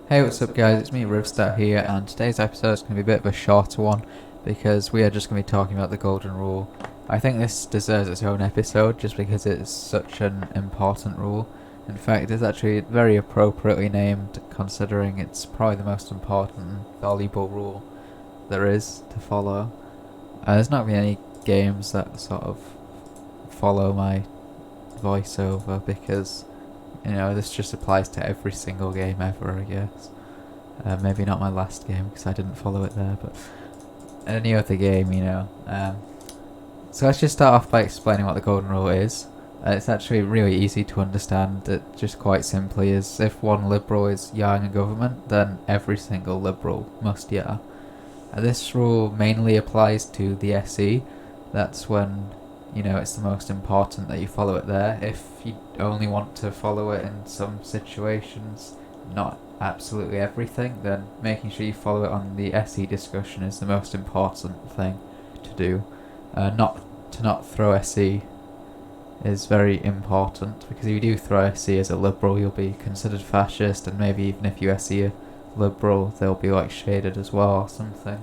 Hey, what's up, guys? It's me, Rivstar here, and today's episode is going to be a bit of a shorter one because we are just going to be talking about the Golden Rule. I think this deserves its own episode just because it's such an important rule. In fact, it's actually very appropriately named considering it's probably the most important and valuable rule there is to follow. There's not really any games that sort of follow my voiceover because this just applies to every single game ever, I guess. Maybe not my last game because I didn't follow it there, but any other game. So let's just start off by explaining what the Golden Rule is. It's actually really easy to understand. It just quite simply is if one Liberal is yahing a government, then every single Liberal must yah. This rule mainly applies to the SE. That's when it's the most important that you follow it there. If you only want to follow it in some situations, not absolutely everything, then making sure you follow it on the SE discussion is the most important thing to do. Not throw SE is very important, because if you do throw SE as a Liberal, you'll be considered fascist, and maybe even if you SE a Liberal, they'll be like shaded as well or something.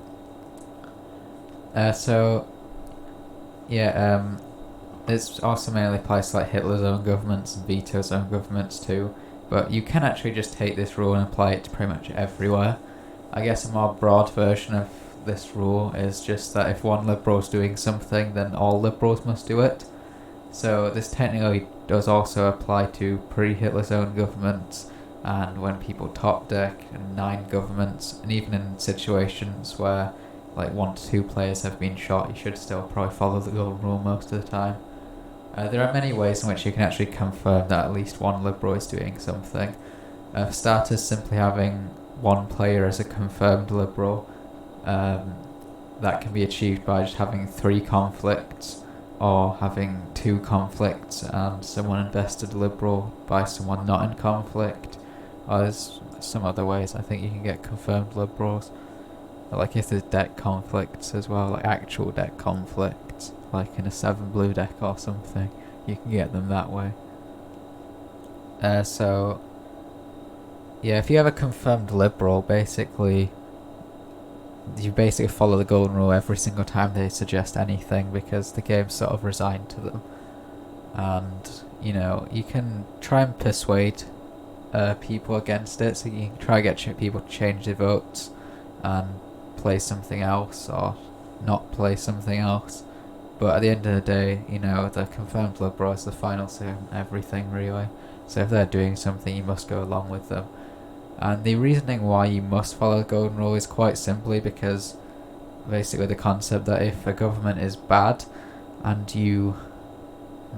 This also mainly applies to like Hitler's own governments and Vito's own governments too, but you can actually just take this rule and apply it to pretty much everywhere. I guess a more broad version of this rule is just that if one Liberal is doing something, then all Liberals must do it. So this technically does also apply to pre-Hitler's own governments, and when people top deck and 9 governments, and even in situations where like 1 to 2 players have been shot, you should still probably follow the Golden Rule most of the time. There are many ways in which you can actually confirm that at least one Liberal is doing something. For starters, simply having one player as a confirmed Liberal, that can be achieved by just having 3 conflicts, or having 2 conflicts and someone invested Liberal by someone not in conflict. Or there's some other ways I think you can get confirmed Liberals. Like if there's deck conflicts as well, like actual deck conflicts, like in a 7 blue deck or something, you can get them that way. If you have a confirmed Liberal, you basically follow the Golden Rule every single time they suggest anything, because the game's sort of resigned to them. And you can try and persuade people against it, so you can try and get people to change their votes and play something else or not play something else. But at the end of the day, the confirmed Liberal is the final say on everything, really. So if they're doing something, you must go along with them. And the reasoning why you must follow the Golden Rule is quite simply because basically the concept that if a government is bad and you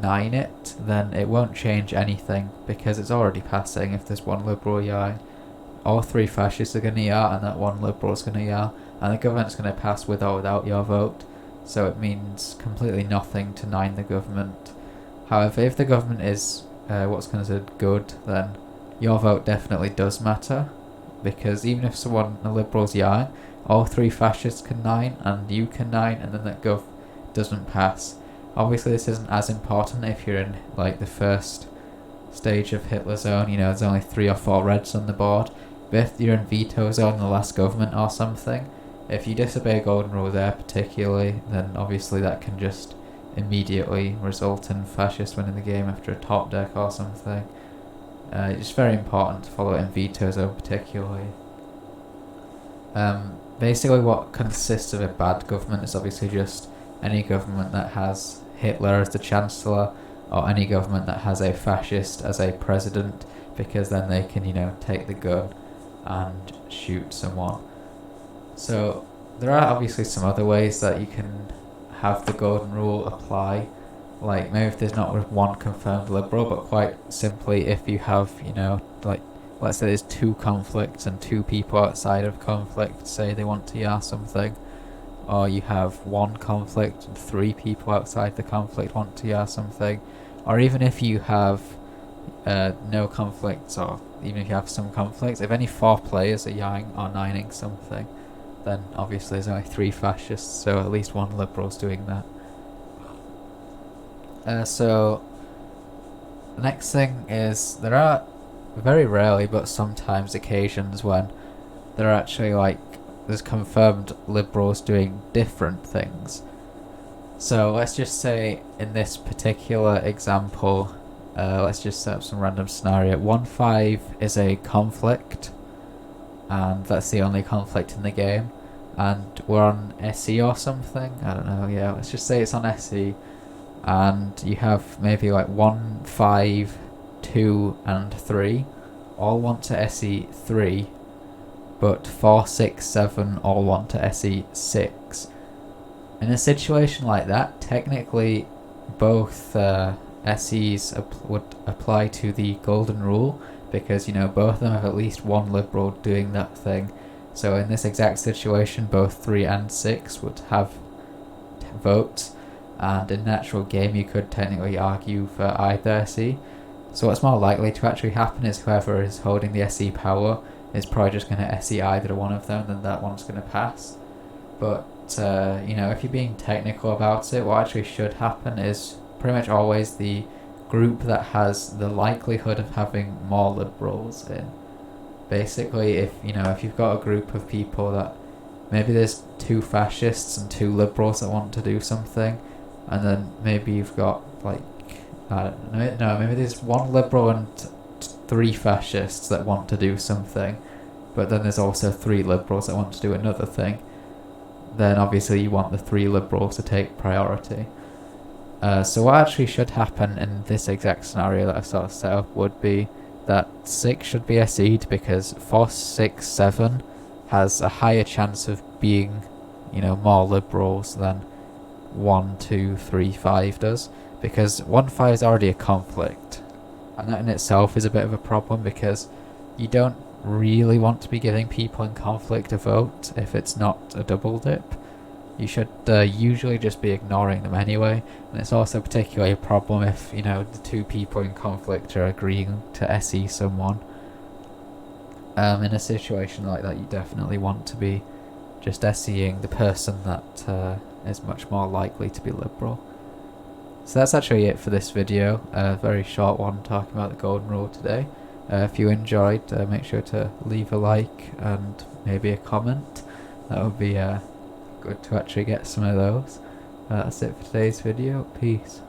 9 it, then it won't change anything because it's already passing. If there's one Liberal yah, all 3 fascists are going to yah, and that one Liberal is going to yah, and the government's going to pass with or without your vote. So it means completely nothing to 9 the government. However, if the government is what's considered good, then your vote definitely does matter, because even if a Liberal's yah, all 3 fascists can 9 and you can 9, and then that gov doesn't pass. Obviously this isn't as important if you're in like the first stage of Hitler zone, there's only 3 or 4 reds on the board. But if you're in veto zone, the last government or something, if you disobey Golden Rule there particularly, then obviously that can just immediately result in fascist winning the game after a top deck or something. It's very important to follow it in veto zone particularly. Basically what consists of a bad government is obviously just any government that has Hitler as the Chancellor, or any government that has a fascist as a president, because then they can, take the gun and shoot someone. So there are obviously some other ways that you can have the Golden Rule apply, like maybe if there's not one confirmed Liberal, but quite simply if you have, let's say there's 2 conflicts and 2 people outside of conflict say they want to yah something, or you have 1 conflict and 3 people outside the conflict want to yah something, or even if you have no conflicts, or even if you have some conflicts, if any 4 players are yahing or 9ing something, then obviously there's only 3 fascists, so at least 1 Liberal's doing that. So the next thing is there are very rarely, but sometimes occasions when there are actually like there's confirmed liberals doing different things. So let's just say in this particular example, let's just set up some random scenario. 1-5 is a conflict, and that's the only conflict in the game. And we're on SE or something. I don't know. Yeah, let's just say it's on SE, and you have maybe like 1, 5, 2, and 3 all want to SE 3, but 4, 6, 7 all want to SE 6. In a situation like that, technically both SEs would apply to the golden rule, because, you know, both of them have at least one liberal doing that thing. So in this exact situation, both 3 and 6 would have votes, and in an actual game you could technically argue for either SE. So what's more likely to actually happen is whoever is holding the SE power is probably just going to SE either one of them, then that one's going to pass. But you know, if you're being technical about it, what actually should happen is pretty much always the group that has the likelihood of having more liberals in. Basically, if you've got a group of people that maybe there's 2 fascists and 2 liberals that want to do something, and then maybe you've got like, I don't know, no, maybe there's 1 liberal and 3 fascists that want to do something, but then there's also 3 liberals that want to do another thing. Then obviously you want the 3 liberals to take priority. So what actually should happen in this exact scenario that I sort of set up would be that 6 should be SE'd, because 4, 6, 7 has a higher chance of being, more liberals than 1, 2, 3, 5 does, because 1, 5 is already a conflict, and that in itself is a bit of a problem, because you don't really want to be giving people in conflict a vote if it's not a double dip. You should usually just be ignoring them anyway, and it's also particularly a problem if, the 2 people in conflict are agreeing to SE someone. In a situation like that, you definitely want to be just SEing the person that is much more likely to be liberal. So that's actually it for this video, a very short one talking about the golden rule today. If you enjoyed, make sure to leave a like and maybe a comment. That would be good to actually get some of those. That's it for today's video. Peace.